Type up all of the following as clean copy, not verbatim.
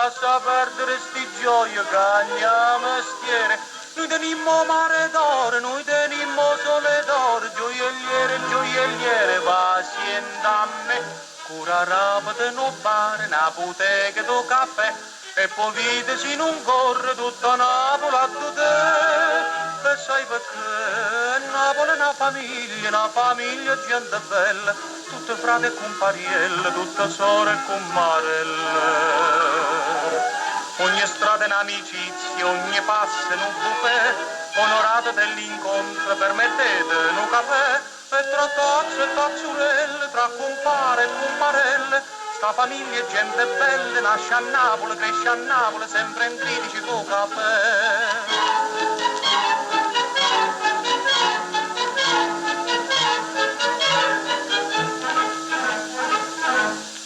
lascia perdere sti gioie che andiamo mestiere. Noi tenimmo mare d'oro, noi tenimmo sole d'oro, gioielliere, paziente a me. Cura rapide non fare, una bottega do caffè, e poi vedersi in un corre tutta Napoli a te. E sai perché Napoli è una famiglia gente bella, tutte frate e comparielle, tutte sore e commarelle. Ogni strada è un'amicizia, ogni passo è un buffet, onorato dell'incontro, permettete un caffè, e tra tazze e tazzurelle, tra compare e comparelle, sta famiglia è gente bella, nasce a Napoli, cresce a Napoli, sempre in critici con caffè.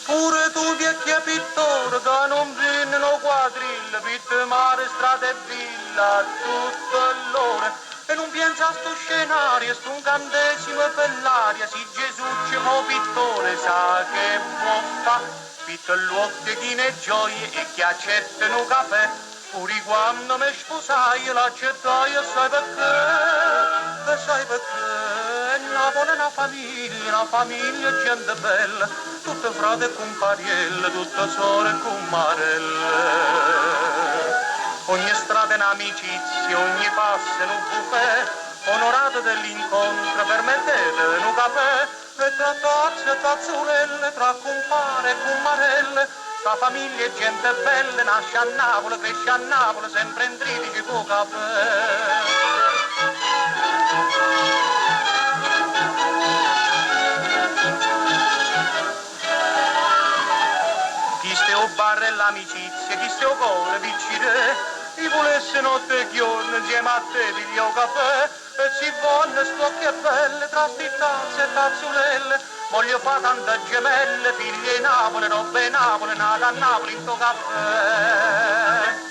Pure tu vecchia pittore che non vinnero quadrille, pitte mare, strade e villa, tutto l'ora. E non pensa a sto scenario, sto incantesimo per l'aria, si Gesù c'è mo pittore, sa che può fa. Pitta l'occhio chi ne gioie e chi accettano caffè, pure quando mi sposai l'accettai e sai perché? Napoli è una famiglia gente bella, tutte frate e comparielle, tutte sore e commarelle. Ogni strada è un'amicizia, ogni passo è un buffet, onorato dell'incontro, permettete un caffè, e tra tazze e tazzurelle, tra compare e commarelle, sta famiglia è gente bella, nasce a Napoli, cresce a Napoli, sempre in tritici con caffè. Chi stia o bar e l'amicizia, chi stia o cuore piccire, chi volesse notte e giorno insieme a te piglio caffè, e si vonne stocche belle tra sti tazze e tazzulelle, voglio fa tante gemelle, figlie Napoli, robe Napoli, nata a Napoli in sto caffè.